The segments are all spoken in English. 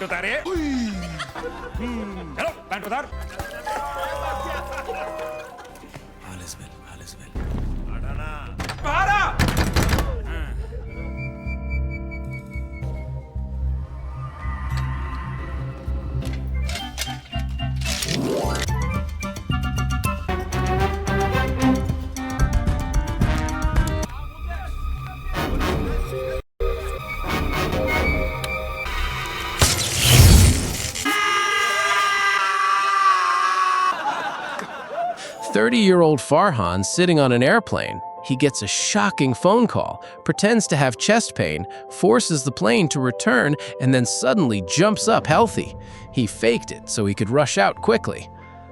उतारे चलो पैंट उतार All is well. हटाना बाहर आ 30-year-old Farhan sitting on an airplane. He gets a shocking phone call, pretends to have chest pain, forces the plane to return, and then suddenly jumps up healthy. He faked it so he could rush out quickly.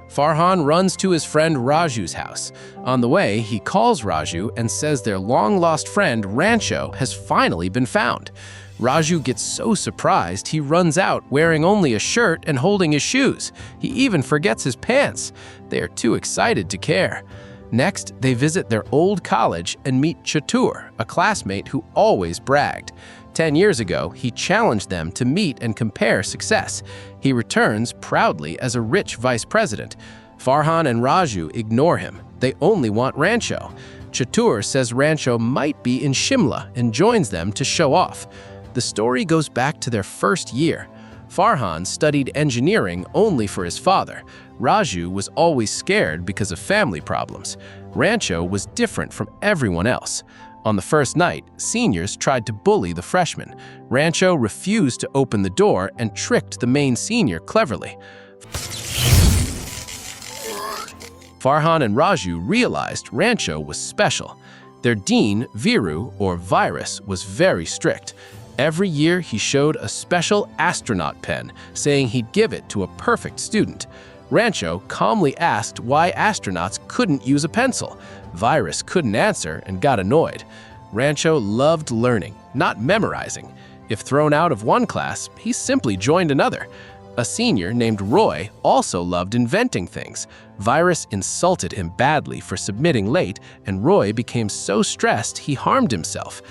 Farhan runs to his friend Raju's house. On the way, he calls Raju and says their long-lost friend Rancho has finally been found. Raju gets so surprised he runs out wearing only a shirt and holding his shoes. He even forgets his pants. They are too excited to care. Next, they visit their old college and meet Chatur, a classmate who always bragged. 10 years ago, he challenged them to meet and compare success. He returns proudly as a rich vice president. Farhan and Raju ignore him. They only want Rancho. Chatur says Rancho might be in Shimla and joins them to show off. The story goes back to their first year. Farhan studied engineering only for his father. Raju was always scared because of family problems. Rancho was different from everyone else. On the first night, seniors tried to bully the freshmen. Rancho refused to open the door and tricked the main senior cleverly. Farhan and Raju realized Rancho was special. Their dean, Viru, or Virus, was very strict. Every year, he showed a special astronaut pen, saying he'd give it to a perfect student. Rancho calmly asked why astronauts couldn't use a pencil. Virus couldn't answer and got annoyed. Rancho loved learning, not memorizing. If thrown out of one class, he simply joined another. A senior named Roy also loved inventing things. Virus insulted him badly for submitting late, and Roy became so stressed he harmed himself.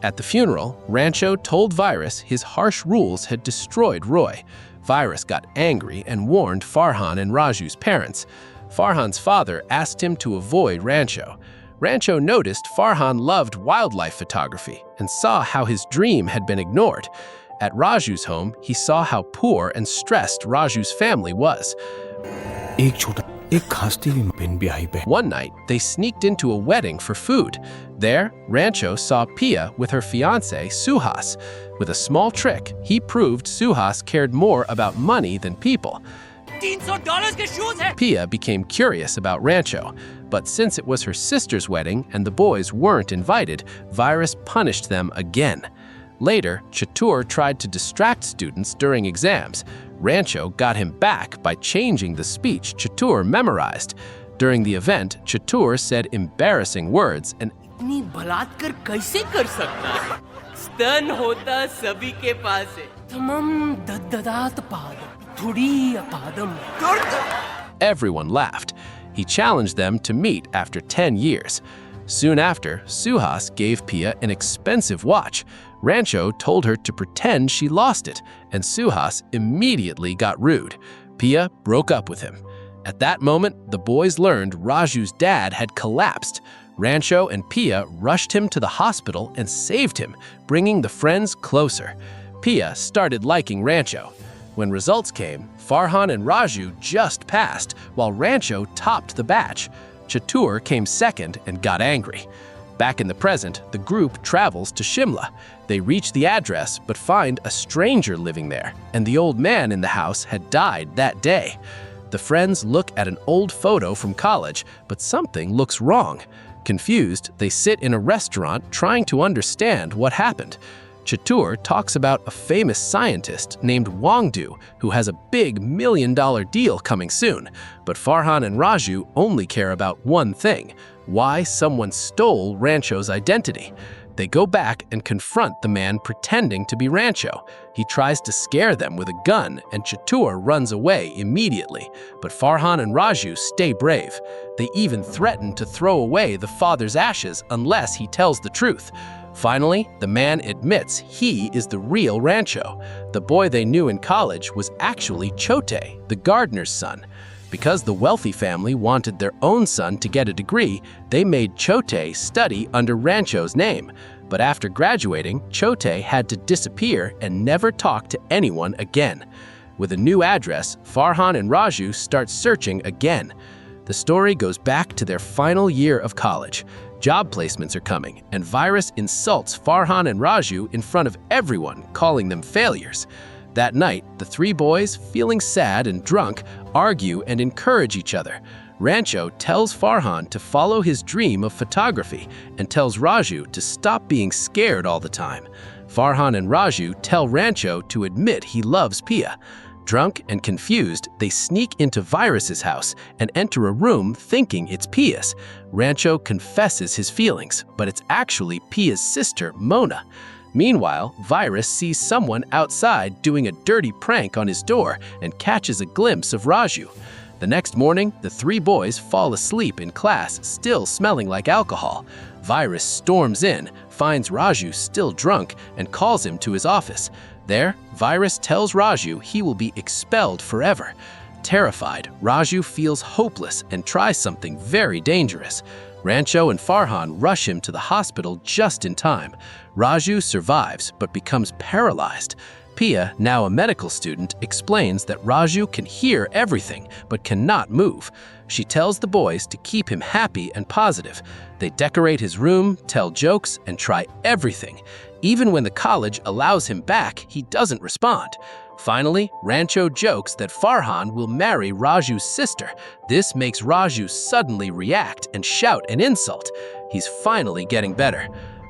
At the funeral, Rancho told Virus his harsh rules had destroyed Roy. Virus got angry and warned Farhan and Raju's parents. Farhan's father asked him to avoid Rancho. Rancho noticed Farhan loved wildlife photography and saw how his dream had been ignored. At Raju's home, he saw how poor and stressed Raju's family was. One night, they sneaked into a wedding for food. There, Rancho saw Pia with her fiancé, Suhas. With a small trick, he proved Suhas cared more about money than people. $300 के shoes हैं। Pia became curious about Rancho, but since it was her sister's wedding and the boys weren't invited, Virus punished them again. Later, Chatur tried to distract students during exams. Rancho got him back by changing the speech Chatur memorized. During the event, Chatur said embarrassing words and इतनी बलात्कार कैसे कर सकता है? स्तन होता सभी के पास है। तमम दद्ददात पादम, थोड़ी अपादम। everyone laughed. He challenged them to meet after 10 years. Soon after, Suhas gave Pia an expensive watch. Rancho told her to pretend she lost it, and Suhas immediately got rude. Pia broke up with him. At that moment, the boys learned Raju's dad had collapsed. Rancho and Pia rushed him to the hospital and saved him, bringing the friends closer. Pia started liking Rancho. When results came, Farhan and Raju just passed, while Rancho topped the batch. Chatur came second and got angry. Back in the present, the group travels to Shimla. They reach the address but find a stranger living there, and the old man in the house had died that day. The friends look at an old photo from college, but something looks wrong. Confused, they sit in a restaurant trying to understand what happened. Chatur talks about a famous scientist named Wangdu who has a big $1 million deal coming soon. But Farhan and Raju only care about one thing: why someone stole Rancho's identity. They go back and confront the man pretending to be Rancho. He tries to scare them with a gun, and Chatur runs away immediately. But Farhan and Raju stay brave. They even threaten to throw away the father's ashes unless he tells the truth. Finally, the man admits he is the real Rancho. The boy they knew in college was actually Chote, the gardener's son. Because the wealthy family wanted their own son to get a degree, they made Chote study under Rancho's name. But after graduating, Chote had to disappear and never talk to anyone again. With a new address, Farhan and Raju start searching again. The story goes back to their final year of college. Job placements are coming, and Virus insults Farhan and Raju in front of everyone, calling them failures. That night, the three boys, feeling sad and drunk, argue and encourage each other. Rancho tells Farhan to follow his dream of photography and tells Raju to stop being scared all the time. Farhan and Raju tell Rancho to admit he loves Pia. Drunk and confused, they sneak into Virus's house and enter a room thinking it's Pia's. Rancho confesses his feelings, but it's actually Pia's sister, Mona. Meanwhile, Virus sees someone outside doing a dirty prank on his door and catches a glimpse of Raju. The next morning, the three boys fall asleep in class, still smelling like alcohol. Virus storms in, finds Raju still drunk, and calls him to his office. There, Virus tells Raju he will be expelled forever. Terrified, Raju feels hopeless and tries something very dangerous. Rancho and Farhan rush him to the hospital just in time. Raju survives but becomes paralyzed. Pia, now a medical student, explains that Raju can hear everything but cannot move. She tells the boys to keep him happy and positive. They decorate his room, tell jokes, and try everything. Even when the college allows him back, he doesn't respond. Finally, Rancho jokes that Farhan will marry Raju's sister. This makes Raju suddenly react and shout an insult. He's finally getting better.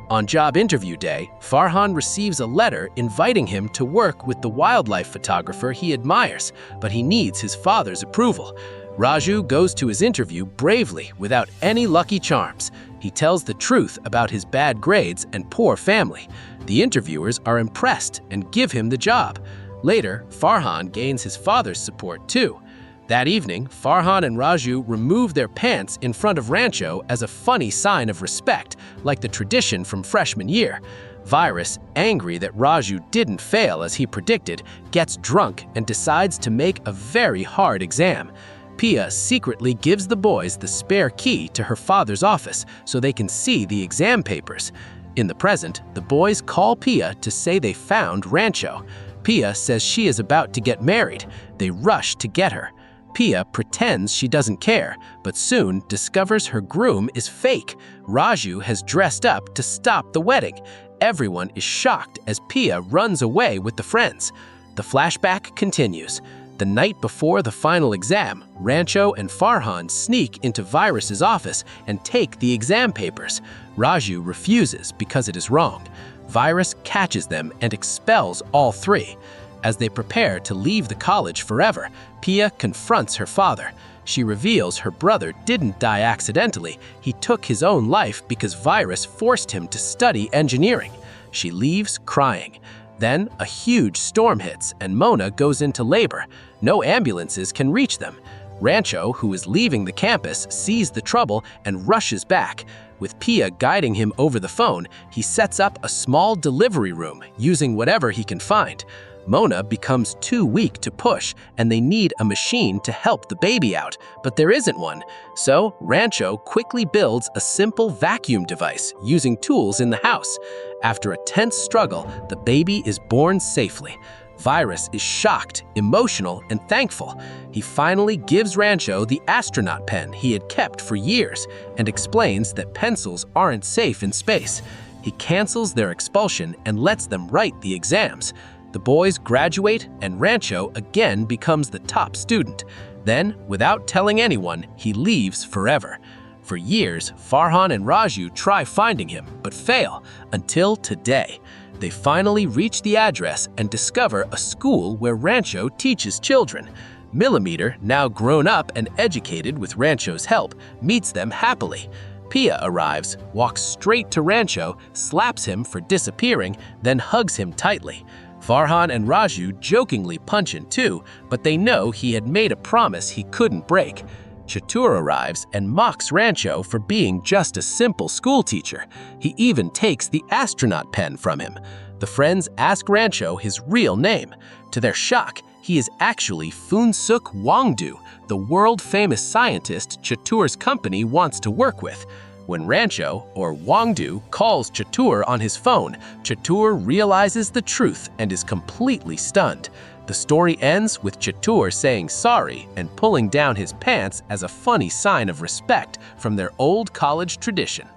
On job interview day, Farhan receives a letter inviting him to work with the wildlife photographer he admires, but he needs his father's approval. Raju goes to his interview bravely without any lucky charms. He tells the truth about his bad grades and poor family. The interviewers are impressed and give him the job. Later, Farhan gains his father's support too. That evening, Farhan and Raju remove their pants in front of Rancho as a funny sign of respect, like the tradition from freshman year. Virus, angry that Raju didn't fail as he predicted, gets drunk and decides to make a very hard exam. Pia secretly gives the boys the spare key to her father's office so they can see the exam papers. In the present, the boys call Pia to say they found Rancho. Pia says she is about to get married. They rush to get her. Pia pretends she doesn't care, but soon discovers her groom is fake. Raju has dressed up to stop the wedding. Everyone is shocked as Pia runs away with the friends. The flashback continues. The night before the final exam, Rancho and Farhan sneak into Virus's office and take the exam papers. Raju refuses because it is wrong. Virus catches them and expels all three. As they prepare to leave the college forever, Pia confronts her father. She reveals her brother didn't die accidentally. He took his own life because Virus forced him to study engineering. She leaves crying. Then a huge storm hits and Mona goes into labor. No ambulances can reach them. Rancho, who is leaving the campus, sees the trouble and rushes back. With Pia guiding him over the phone, he sets up a small delivery room using whatever he can find. Mona becomes too weak to push, and they need a machine to help the baby out, but there isn't one. So Rancho quickly builds a simple vacuum device using tools in the house. After a tense struggle, the baby is born safely. Virus is shocked, emotional, and thankful. He finally gives Rancho the astronaut pen he had kept for years and explains that pencils aren't safe in space. He cancels their expulsion and lets them write the exams. The boys graduate and Rancho again becomes the top student. Then, without telling anyone, he leaves forever. For years, Farhan and Raju try finding him, but fail, until today. They finally reach the address and discover a school where Rancho teaches children. Millimeter, now grown up and educated with Rancho's help, meets them happily. Pia arrives, walks straight to Rancho, slaps him for disappearing, then hugs him tightly. Farhan and Raju jokingly punch him too, but they know he had made a promise he couldn't break. Chatur arrives and mocks Rancho for being just a simple school teacher. He even takes the astronaut pen from him. The friends ask Rancho his real name. To their shock, he is actually Phunsukh Wangdu, the world-famous scientist Chatur's company wants to work with. When Rancho, or Wangdu, calls Chatur on his phone, Chatur realizes the truth and is completely stunned. The story ends with Chatur saying sorry and pulling down his pants as a funny sign of respect from their old college tradition.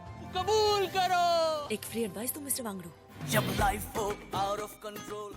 एक free advice दो mister Wangdu. जब life हो out of control